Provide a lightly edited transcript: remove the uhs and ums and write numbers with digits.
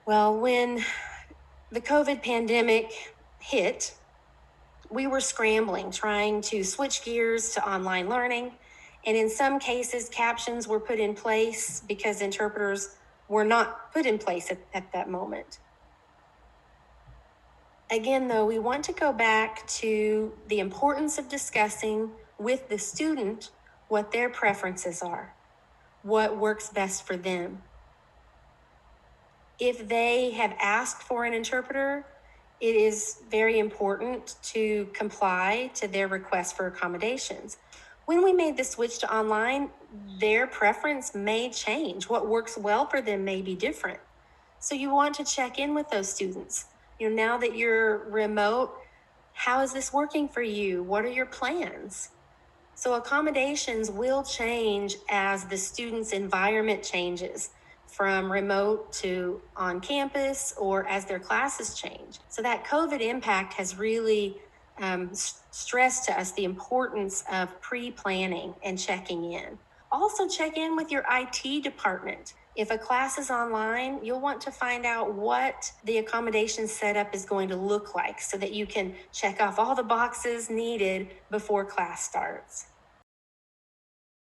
Well, when the COVID pandemic hit, we were scrambling, trying to switch gears to online learning. And in some cases, captions were put in place because interpreters were not put in place at that moment. Again, though, we want to go back to the importance of discussing with the student what their preferences are, what works best for them. If they have asked for an interpreter, it is very important to comply to their request for accommodations. When we made the switch to online, their preference may change. What works well for them may be different. So you want to check in with those students. Now that you're remote, how is this working for you? What are your plans? So accommodations will change as the student's environment changes from remote to on campus or as their classes change. So that COVID impact has really stressed to us the importance of pre-planning and checking in. Also check in with your IT department. If a class is online, you'll want to find out what the accommodation setup is going to look like so that you can check off all the boxes needed before class starts.